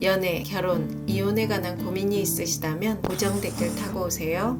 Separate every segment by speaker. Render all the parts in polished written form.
Speaker 1: 연애, 결혼, 이혼에 관한 고민이 있으시다면 고정 댓글 타고 오세요.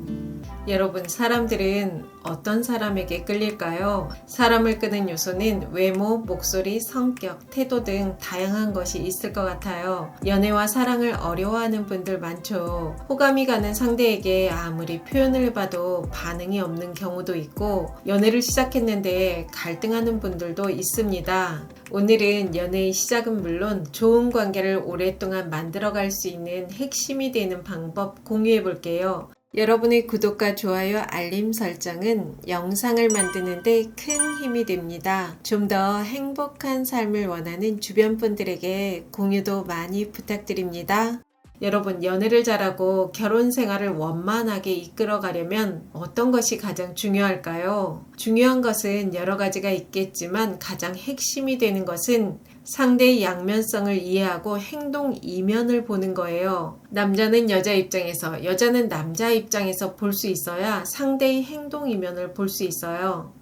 Speaker 1: 여러분, 사람들은 어떤 사람에게 끌릴까요? 사람을 끄는 요소는 외모, 목소리, 성격, 태도 등 다양한 것이 있을 것 같아요. 연애와 사랑을 어려워하는 분들 많죠. 호감이 가는 상대에게 아무리 표현을 해봐도 반응이 없는 경우도 있고, 연애를 시작했는데 갈등하는 분들도 있습니다. 오늘은 연애의 시작은 물론 좋은 관계를 오랫동안 만들어갈 수 있는 핵심이 되는 방법 공유해 볼게요. 여러분의 구독과 좋아요, 알림 설정은 영상을 만드는데 큰 힘이 됩니다. 좀 더 행복한 삶을 원하는 주변 분들에게 공유도 많이 부탁드립니다. 여러분, 연애를 잘하고 결혼 생활을 원만하게 이끌어 가려면 어떤 것이 가장 중요할까요? 중요한 것은 여러 가지가 있겠지만 가장 핵심이 되는 것은 상대의 양면성을 이해하고 행동 이면을 보는 거예요. 남자는 여자 입장에서, 여자는 남자 입장에서 볼 수 있어야 상대의 행동 이면을 볼 수 있어요.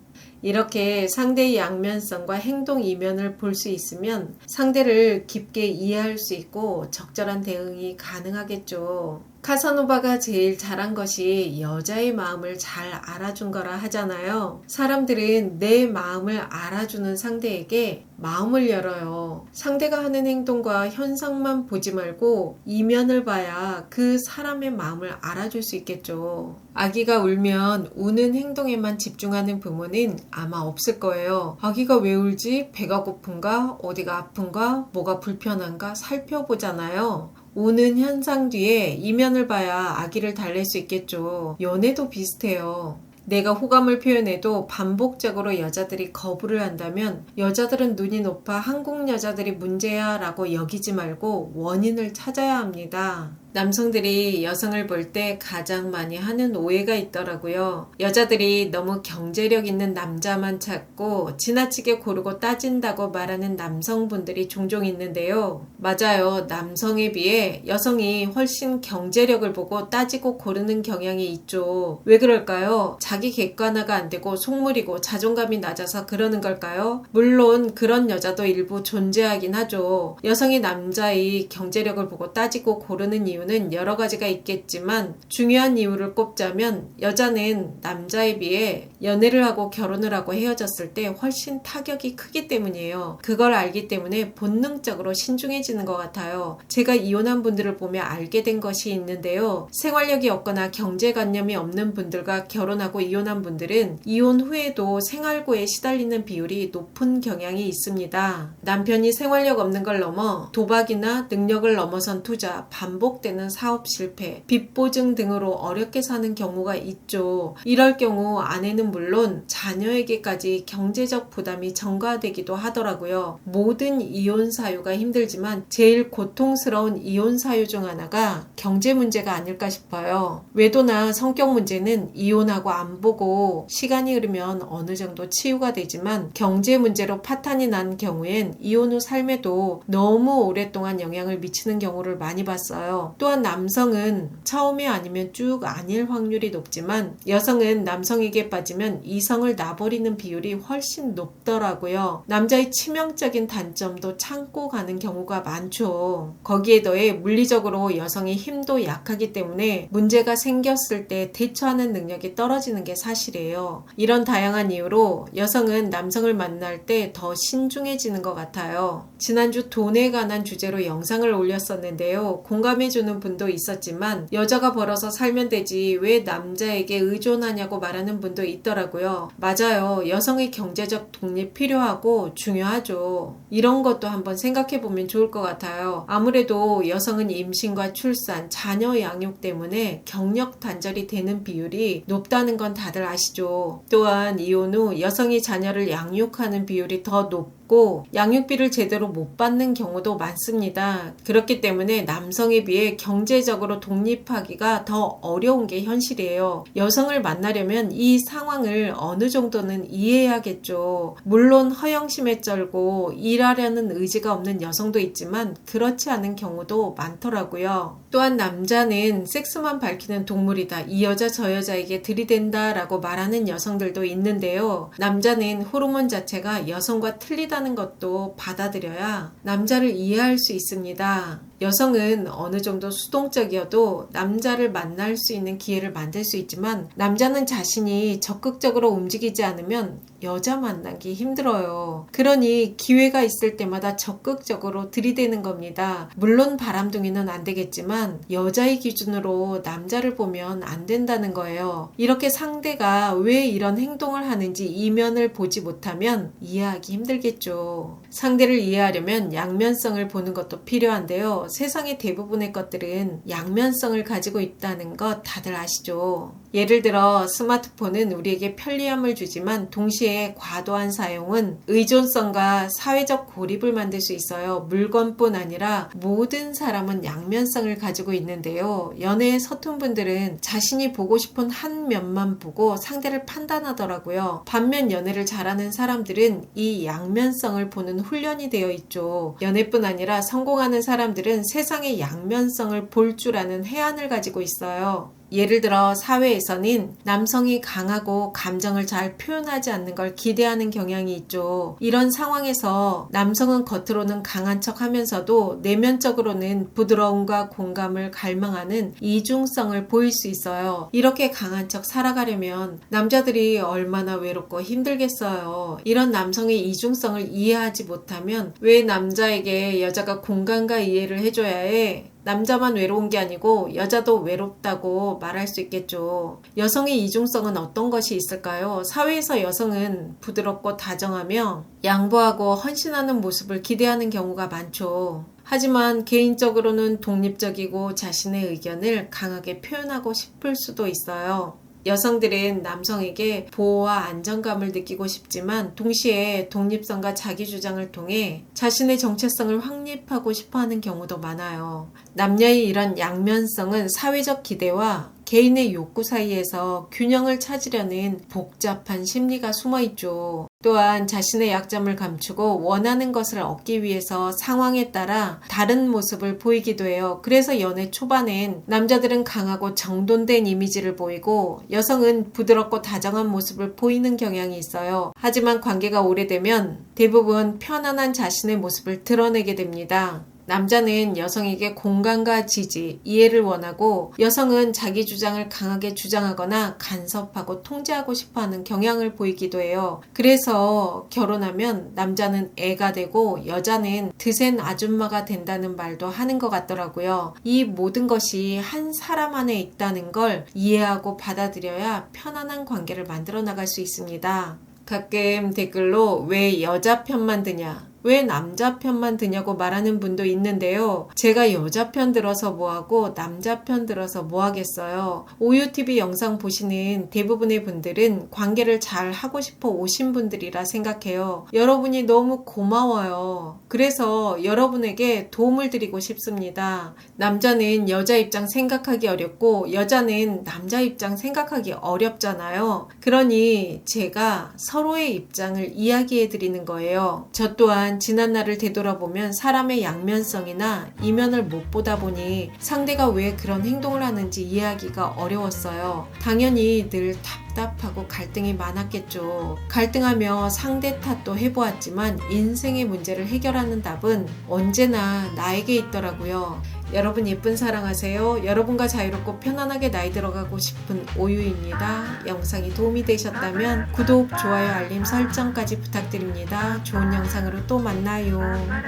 Speaker 1: 이렇게 상대의 양면성과 행동 이면을 볼 수 있으면 상대를 깊게 이해할 수 있고 적절한 대응이 가능하겠죠. 카사노바가 제일 잘한 것이 여자의 마음을 잘 알아준 거라 하잖아요. 사람들은 내 마음을 알아주는 상대에게 마음을 열어요. 상대가 하는 행동과 현상만 보지 말고 이면을 봐야 그 사람의 마음을 알아줄 수 있겠죠. 아기가 울면 우는 행동에만 집중하는 부모는 아마 없을 거예요. 아기가 왜 울지? 배가 고픈가? 어디가 아픈가? 뭐가 불편한가? 살펴보잖아요. 우는 현상 뒤에 이면을 봐야 아기를 달랠 수 있겠죠. 연애도 비슷해요. 내가 호감을 표현해도 반복적으로 여자들이 거부를 한다면 여자들은 눈이 높아 한국 여자들이 문제야 라고 여기지 말고 원인을 찾아야 합니다. 남성들이 여성을 볼 때 가장 많이 하는 오해가 있더라고요. 여자들이 너무 경제력 있는 남자만 찾고 지나치게 고르고 따진다고 말하는 남성분들이 종종 있는데요. 맞아요. 남성에 비해 여성이 훨씬 경제력을 보고 따지고 고르는 경향이 있죠. 왜 그럴까요? 자기 객관화가 안 되고 속물이고 자존감이 낮아서 그러는 걸까요? 물론 그런 여자도 일부 존재하긴 하죠. 여성이 남자의 경제력을 보고 따지고 고르는 이유는 여러 가지가 있겠지만 중요한 이유를 꼽자면 여자는 남자에 비해 연애를 하고 결혼을 하고 헤어졌을 때 훨씬 타격이 크기 때문이에요. 그걸 알기 때문에 본능적으로 신중해지는 것 같아요. 제가 이혼한 분들을 보며 알게 된 것이 있는데요. 생활력이 없거나 경제관념이 없는 분들과 결혼하고 이혼한 분들은 이혼 후에도 생활고에 시달리는 비율이 높은 경향이 있습니다. 남편이 생활력 없는 걸 넘어 도박이나 능력을 넘어선 투자, 반복되는 사업 실패, 빚 보증 등으로 어렵게 사는 경우가 있죠. 이럴 경우 아내는 물론 자녀에게까지 경제적 부담이 전가되기도 하더라고요. 모든 이혼 사유가 힘들지만 제일 고통스러운 이혼 사유 중 하나가 경제 문제가 아닐까 싶어요. 외도나 성격 문제는 이혼하고 안 보고 시간이 흐르면 어느 정도 치유가 되지만 경제 문제로 파탄이 난 경우엔 이혼 후 삶에도 너무 오랫동안 영향을 미치는 경우를 많이 봤어요. 또한 남성은 처음에 아니면 쭉 아닐 확률이 높지만 여성은 남성에게 빠지면 이성을 놔버리는 비율이 훨씬 높더라고요. 남자의 치명적인 단점도 참고 가는 경우가 많죠. 거기에 더해 물리적으로 여성의 힘도 약하기 때문에 문제가 생겼을 때 대처하는 능력이 떨어지는 게 사실이에요. 이런 다양한 이유로 여성은 남성을 만날 때 더 신중해지는 것 같아요. 지난주 돈에 관한 주제로 영상을 올렸었는데요. 공감해주는 분도 있었지만 여자가 벌어서 살면 되지 왜 남자에게 의존하냐고 말하는 분도 있더라고요. 맞아요. 여성의 경제적 독립 필요하고 중요하죠. 이런 것도 한번 생각해보면 좋을 것 같아요. 아무래도 여성은 임신과 출산, 자녀 양육 때문에 경력 단절이 되는 비율이 높다는 건 다들 아시죠. 또한 이혼 후 여성이 자녀를 양육하는 비율이 더 높고 양육비를 제대로 못 받는 경우도 많습니다. 그렇기 때문에 남성에 비해 경제적으로 독립하기가 더 어려운 게 현실이에요. 여성을 만나려면 이 상황을 어느 정도는 이해해야겠죠. 물론 허영심에 쩔고 일하려는 의지가 없는 여성도 있지만 그렇지 않은 경우도 많더라고요. 또한 남자는 섹스만 밝히는 동물이다. 이 여자 저 여자에게 들이댄다 라고 말하는 여성들도 있는데요. 남자는 호르몬 자체가 여성과 틀리다는 것도 받아들여야 남자를 이해할 수 있습니다. 여성은 어느 정도 수동적이어도 남자를 만날 수 있는 기회를 만들 수 있지만 남자는 자신이 적극적으로 움직이지 않으면 여자 만나기 힘들어요. 그러니 기회가 있을 때마다 적극적으로 들이대는 겁니다. 물론 바람둥이는 안 되겠지만 여자의 기준으로 남자를 보면 안 된다는 거예요. 이렇게 상대가 왜 이런 행동을 하는지 이면을 보지 못하면 이해하기 힘들겠죠. 상대를 이해하려면 양면성을 보는 것도 필요한데요. 세상의 대부분의 것들은 양면성을 가지고 있다는 것 다들 아시죠? 예를 들어 스마트폰은 우리에게 편리함을 주지만 동시에 과도한 사용은 의존성과 사회적 고립을 만들 수 있어요. 물건뿐 아니라 모든 사람은 양면성을 가지고 있는데요. 연애에 서툰 분들은 자신이 보고 싶은 한 면만 보고 상대를 판단하더라고요. 반면 연애를 잘하는 사람들은 이 양면성을 보는 훈련이 되어 있죠. 연애뿐 아니라 성공하는 사람들은 세상의 양면성을 볼 줄 아는 해안을 가지고 있어요. 예를 들어 사회에서는 남성이 강하고 감정을 잘 표현하지 않는 걸 기대하는 경향이 있죠. 이런 상황에서 남성은 겉으로는 강한 척 하면서도 내면적으로는 부드러움과 공감을 갈망하는 이중성을 보일 수 있어요. 이렇게 강한 척 살아가려면 남자들이 얼마나 외롭고 힘들겠어요. 이런 남성의 이중성을 이해하지 못하면 왜 남자에게 여자가 공감과 이해를 해줘야 해? 남자만 외로운 게 아니고 여자도 외롭다고 말할 수 있겠죠. 여성의 이중성은 어떤 것이 있을까요? 사회에서 여성은 부드럽고 다정하며 양보하고 헌신하는 모습을 기대하는 경우가 많죠. 하지만 개인적으로는 독립적이고 자신의 의견을 강하게 표현하고 싶을 수도 있어요. 여성들은 남성에게 보호와 안정감을 느끼고 싶지만 동시에 독립성과 자기주장을 통해 자신의 정체성을 확립하고 싶어하는 경우도 많아요. 남녀의 이런 양면성은 사회적 기대와 개인의 욕구 사이에서 균형을 찾으려는 복잡한 심리가 숨어 있죠. 또한 자신의 약점을 감추고 원하는 것을 얻기 위해서 상황에 따라 다른 모습을 보이기도 해요. 그래서 연애 초반엔 남자들은 강하고 정돈된 이미지를 보이고 여성은 부드럽고 다정한 모습을 보이는 경향이 있어요. 하지만 관계가 오래되면 대부분 편안한 자신의 모습을 드러내게 됩니다. 남자는 여성에게 공감과 지지, 이해를 원하고 여성은 자기 주장을 강하게 주장하거나 간섭하고 통제하고 싶어하는 경향을 보이기도 해요. 그래서 결혼하면 남자는 애가 되고 여자는 드센 아줌마가 된다는 말도 하는 것 같더라고요. 이 모든 것이 한 사람 안에 있다는 걸 이해하고 받아들여야 편안한 관계를 만들어 나갈 수 있습니다. 가끔 댓글로 왜 여자 편만 드냐? 왜 남자 편만 드냐고 말하는 분도 있는데요. 제가 여자 편 들어서 뭐하고 남자 편 들어서 뭐하겠어요. 오유TV 영상 보시는 대부분의 분들은 관계를 잘 하고 싶어 오신 분들이라 생각해요. 여러분이 너무 고마워요. 그래서 여러분에게 도움을 드리고 싶습니다. 남자는 여자 입장 생각하기 어렵고 여자는 남자 입장 생각하기 어렵잖아요. 그러니 제가 서로의 입장을 이야기해 드리는 거예요. 저 또한 지난 날을 되돌아보면 사람의 양면성이나 이면을 못 보다 보니 상대가 왜 그런 행동을 하는지 이해하기가 어려웠어요. 당연히 늘 답답하고 갈등이 많았겠죠. 갈등하며 상대 탓도 해보았지만 인생의 문제를 해결하는 답은 언제나 나에게 있더라고요. 여러분 예쁜 사랑하세요. 여러분과 자유롭고 편안하게 나이 들어가고 싶은 오유입니다. 영상이 도움이 되셨다면 구독, 좋아요, 알림 설정까지 부탁드립니다. 좋은 영상으로 또 만나요.